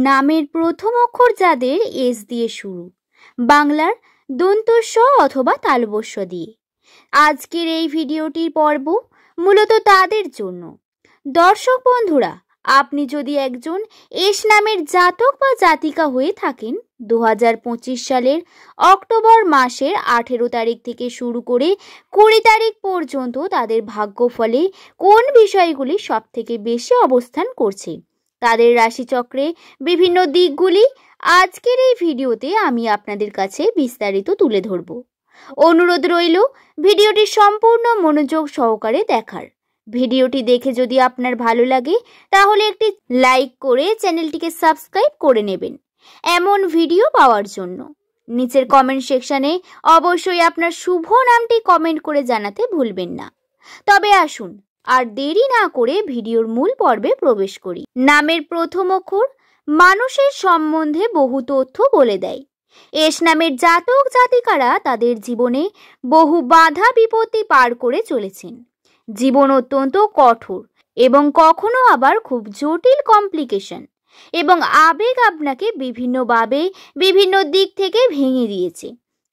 নামের প্রথম অক্ষর যাদের এস দিয়ে শুরু, বাংলার দন্ত স অথবা তালবস্য দিয়ে। আজকের এই ভিডিওটির পর্ব মূলত তাদের জন্য। দর্শক বন্ধুরা, আপনি যদি একজন এস নামের জাতক বা জাতিকা হয়ে থাকেন, 2025 সালের অক্টোবর মাসের 18 তারিখ থেকে শুরু করে 20 তারিখ পর্যন্ত তাদের ভাগ্যফলে কোন বিষয়গুলি সবথেকে বেশি অবস্থান করছে, তাদের রাশিচক্রে বিভিন্ন দিকগুলি আজকের এই ভিডিওতে আমি আপনাদের কাছে বিস্তারিত তুলে ধরব। অনুরোধ রইল ভিডিওটি সম্পূর্ণ মনোযোগ সহকারে দেখার। ভিডিওটি দেখে যদি আপনার ভালো লাগে তাহলে একটি লাইক করে চ্যানেলটিকে সাবস্ক্রাইব করে নেবেন এমন ভিডিও পাওয়ার জন্য। নিচের কমেন্ট সেকশনে অবশ্যই আপনার শুভ নামটি কমেন্ট করে জানাতে ভুলবেন না। তবে আসুন আর দেরি না করে ভিডিওর মূল পর্বে প্রবেশ করি। নামের প্রথম অক্ষর মানুষের সম্বন্ধে বহু তথ্য বলে দেয়। এস নামের জাতক জাতিকারা তাদের জীবনে বহু বাধা বিপত্তি পার করে চলেছেন। জীবন অত্যন্ত কঠোর এবং কখনো আবার খুব জটিল কমপ্লিকেশন এবং আবেগ আপনাকে বিভিন্নভাবে বিভিন্ন দিক থেকে ভেঙে দিয়েছে।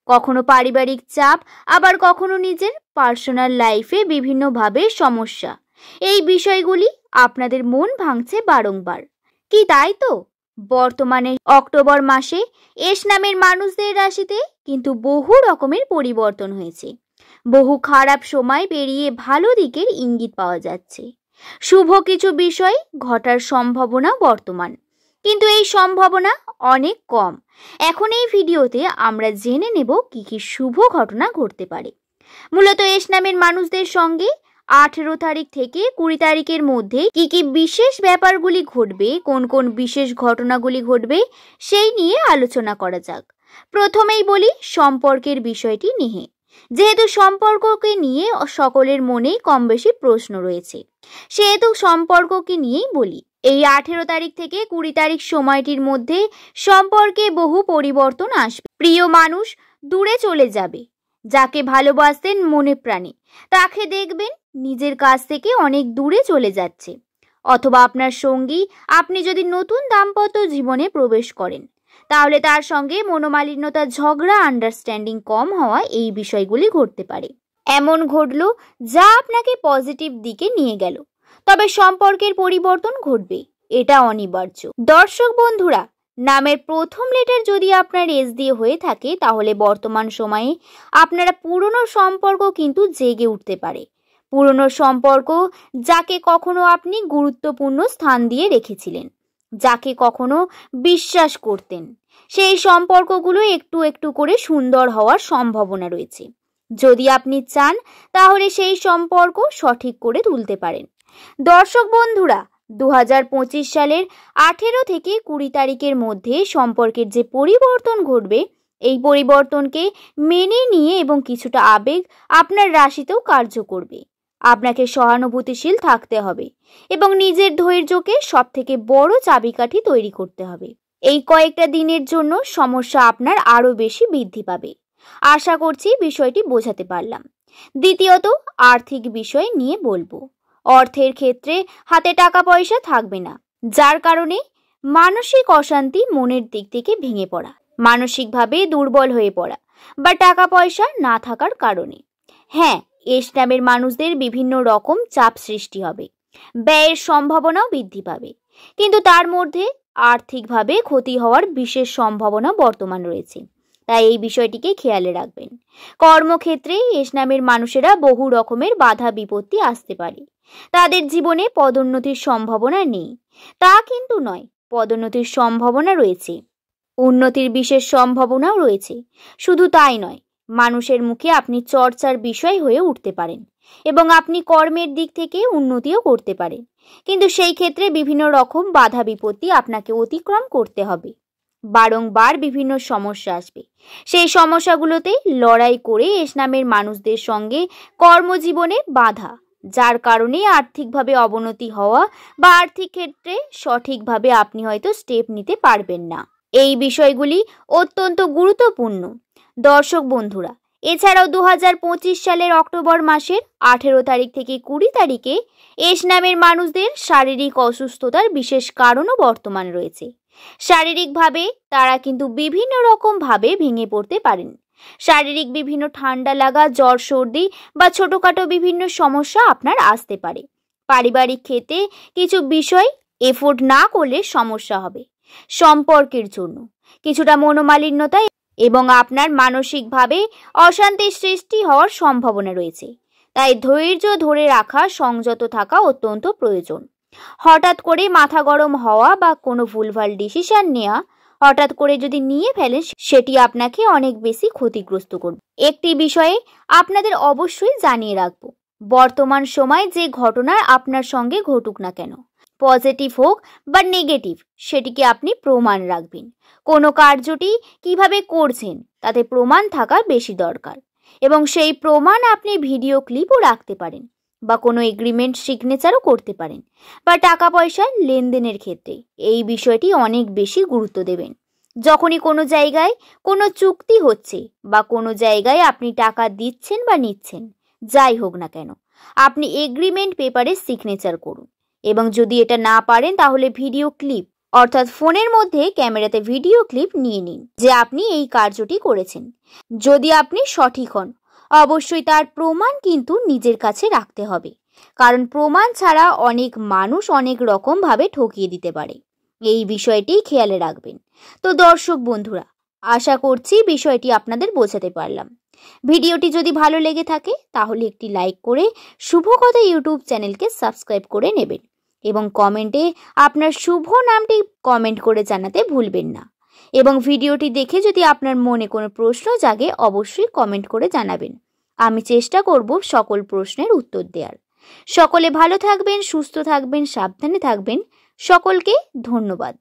কখনো পারিবারিক চাপ, আবার কখনো নিজের পার্সোনাল লাইফে বিভিন্নভাবে সমস্যা। এই বিষয়গুলি আপনাদের মন ভাঙছে বারংবার। কি তাই তো? বর্তমানে অক্টোবর মাসে এস নামের মানুষদের রাশিতে কিন্তু বহু রকমের পরিবর্তন হয়েছে। বহু খারাপ সময় পেরিয়ে ভালো দিকের ইঙ্গিত পাওয়া যাচ্ছে। শুভ কিছু বিষয় ঘটার সম্ভাবনা বর্তমান, কিন্তু এই সম্ভাবনা অনেক কম। এখন এই ভিডিওতে আমরা জেনে নেব কি কি শুভ ঘটনা ঘটতে পারে। মূলত এস নামের মানুষদের সঙ্গে 18 তারিখ থেকে 20 তারিখের মধ্যে কি কি বিশেষ ব্যাপারগুলি ঘটবে, কোন কোন বিশেষ ঘটনাগুলি ঘটবে সেই নিয়ে আলোচনা করা যাক। প্রথমেই বলি সম্পর্কের বিষয়টি নিয়ে। যেহেতু সম্পর্ককে নিয়ে সকলের মনেই কম বেশি প্রশ্ন রয়েছে, সেহেতু সম্পর্ককে নিয়েই বলি। এই 18 তারিখ থেকে 20 তারিখ সময়টির মধ্যে সম্পর্কে বহু পরিবর্তন আসবে। প্রিয় মানুষ দূরে চলে যাবে। যাকে ভালোবাসতেন মনে প্রাণে, তাকে দেখবেন নিজের কাছ থেকে অনেক দূরে চলে যাচ্ছে। অথবা আপনার সঙ্গী, আপনি যদি নতুন দাম্পত্য জীবনে প্রবেশ করেন, তাহলে তার সঙ্গে মনোমালিন্যতা, ঝগড়া, আন্ডারস্ট্যান্ডিং কম হওয়া, এই বিষয়গুলি ঘটতে পারে। এমন ঘটলো যা আপনাকে পজিটিভ দিকে নিয়ে গেল, তবে সম্পর্কের পরিবর্তন ঘটবে, এটা অনিবার্য। দর্শক বন্ধুরা, নামের প্রথম লেটার যদি আপনার এস দিয়ে হয়ে থাকে, তাহলে বর্তমান সময়ে আপনারা পুরনো সম্পর্ক কিন্তু জেগে উঠতে পারে। পুরনো সম্পর্ক, যাকে কখনো আপনি গুরুত্বপূর্ণ স্থান দিয়ে রেখেছিলেন, যাকে কখনো বিশ্বাস করতেন, সেই সম্পর্কগুলো একটু একটু করে সুন্দর হওয়ার সম্ভাবনা রয়েছে। যদি আপনি চান তাহলে সেই সম্পর্ক সঠিক করে তুলতে পারেন। দর্শক বন্ধুরা, 2025 সালের 18 থেকে 20 তারিখের মধ্যে সম্পর্কের যে পরিবর্তন ঘটবে, এই পরিবর্তনকে মেনে নিয়ে এবং কিছুটা আবেগ আপনার রাশিতেও কার্য করবে। আপনাকে সহানুভূতিশীল থাকতে হবে এবং নিজের ধৈর্যকে সবথেকে বড় চাবিকাঠি তৈরি করতে হবে। এই কয়েকটা দিনের জন্য সমস্যা আপনার আরো বেশি বৃদ্ধি পাবে। আশা করছি বিষয়টি বোঝাতে পারলাম। দ্বিতীয়ত, আর্থিক বিষয় নিয়ে বলবো। অর্থের ক্ষেত্রে হাতে টাকা পয়সা থাকবে না, যার কারণে মানসিক অশান্তি, মনের দিক থেকে ভেঙে পড়া, মানসিকভাবে দুর্বল হয়ে পড়া বা টাকা পয়সা না থাকার কারণে। হ্যাঁ, এস নামের মানুষদের বিভিন্ন রকম চাপ সৃষ্টি হবে, ব্যয়ের সম্ভাবনাও বৃদ্ধি পাবে, কিন্তু তার মধ্যে আর্থিকভাবে ক্ষতি হওয়ার বিশেষ সম্ভাবনা বর্তমান রয়েছে। তাই এই বিষয়টিকে খেয়ালে রাখবেন। কর্মক্ষেত্রে এস নামের মানুষেরা বহু রকমের বাধা বিপত্তি আসতে পারে। তাদের জীবনে পদোন্নতির সম্ভাবনা নেই তা কিন্তু নয়, পদোন্নতির সম্ভাবনা রয়েছে, উন্নতির বিশেষ সম্ভাবনাও রয়েছে। শুধু তাই নয়, মানুষের মুখে আপনি চর্চার বিষয় হয়ে উঠতে পারেন এবং আপনি কর্মের দিক থেকে উন্নতিও করতে পারেন, কিন্তু সেই ক্ষেত্রে বিভিন্ন রকম বাধা বিপত্তি আপনাকে অতিক্রম করতে হবে। বারংবার বিভিন্ন সমস্যা আসবে। সেই সমস্যাগুলোতে লড়াই করে এস নামের মানুষদের সঙ্গে কর্মজীবনে বাধা, যার কারণে আর্থিকভাবে অবনতি হওয়া বা আর্থিক ক্ষেত্রে সঠিকভাবে আপনি হয়তো স্টেপ নিতে পারবেন না। এই বিষয়গুলি অত্যন্ত গুরুত্বপূর্ণ। দর্শক বন্ধুরা, এছাড়াও 2025 সালের অক্টোবর মাসের 18 তারিখ থেকে 20 তারিখে এস নামের মানুষদের শারীরিক অসুস্থতার বিশেষ কারণও বর্তমান রয়েছে। শারীরিকভাবে তারা কিন্তু বিভিন্ন রকমভাবে ভেঙে পড়তে পারেন। শারীরিক বিভিন্ন ঠান্ডা লাগা, জ্বর, সর্দি বা ছোটখাটো বিভিন্ন সমস্যা আপনার আসতে পারে। পারিবারিক ক্ষেত্রে কিছু বিষয় এফোর্ট না করলে সমস্যা হবে। সম্পর্কের জন্য কিছুটা মনোমালিন্যতা এবং আপনার মানসিকভাবে অশান্তির সৃষ্টি হওয়ার সম্ভাবনা রয়েছে। তাই ধৈর্য ধরে রাখা, সংযত থাকা অত্যন্ত প্রয়োজন। হঠাৎ করে মাথা গরম হওয়া বা কোনো ভুলভাল ডিসিশন নেওয়া হঠাৎ করে যদি নিয়ে ফেলেন, সেটি আপনাকে অনেক বেশি ক্ষতিগ্রস্ত করবে। একটি বিষয়ে আপনাদের অবশ্যই জানিয়ে রাখবো, বর্তমান সময় যে ঘটনা আপনার সঙ্গে ঘটুক না কেন, পজিটিভ হোক বা নেগেটিভ, সেটিকে আপনি প্রমাণ রাখবেন। কোনো কার্যটি কিভাবে করছেন তাতে প্রমাণ থাকা বেশি দরকার, এবং সেই প্রমাণ আপনি ভিডিও ক্লিপও রাখতে পারেন বা কোনো এগ্রিমেন্ট সিগনেচারও করতে পারেন। বা টাকা পয়সার লেনদেনের ক্ষেত্রে এই বিষয়টি অনেক বেশি গুরুত্ব দেবেন। যখনই কোনো জায়গায় কোনো চুক্তি হচ্ছে বা কোনো জায়গায় আপনি টাকা দিচ্ছেন বা নিচ্ছেন, যাই হোক না কেন, আপনি এগ্রিমেন্ট পেপারে সিগনেচার করুন। এবং যদি এটা না পারেন তাহলে ভিডিও ক্লিপ, অর্থাৎ ফোনের মধ্যে ক্যামেরাতে ভিডিও ক্লিপ নিয়ে নিন যে আপনি এই কার্যটি করেছেন। যদি আপনি সঠিক হন, অবশ্যই তার প্রমাণ কিন্তু নিজের কাছে রাখতে হবে, কারণ প্রমাণ ছাড়া অনেক মানুষ অনেক রকমভাবে ঠকিয়ে দিতে পারে। এই বিষয়টি খেয়ালে রাখবেন। তো দর্শক বন্ধুরা, আশা করছি বিষয়টি আপনাদের বোঝাতে পারলাম। ভিডিওটি যদি ভালো লেগে থাকে তাহলে একটি লাইক করে শুভকথা ইউটিউব চ্যানেলকে সাবস্ক্রাইব করে নেবেন এবং কমেন্টে আপনার শুভ নামটি কমেন্ট করে জানাতে ভুলবেন না। এবং ভিডিওটি দেখে যদি আপনার মনে কোনো প্রশ্ন জাগে, অবশ্যই কমেন্ট করে জানাবেন। আমি চেষ্টা করব সকল প্রশ্নের উত্তর দেওয়ার। সকলে ভালো থাকবেন, সুস্থ থাকবেন, সাবধানে থাকবেন। সকলকে ধন্যবাদ।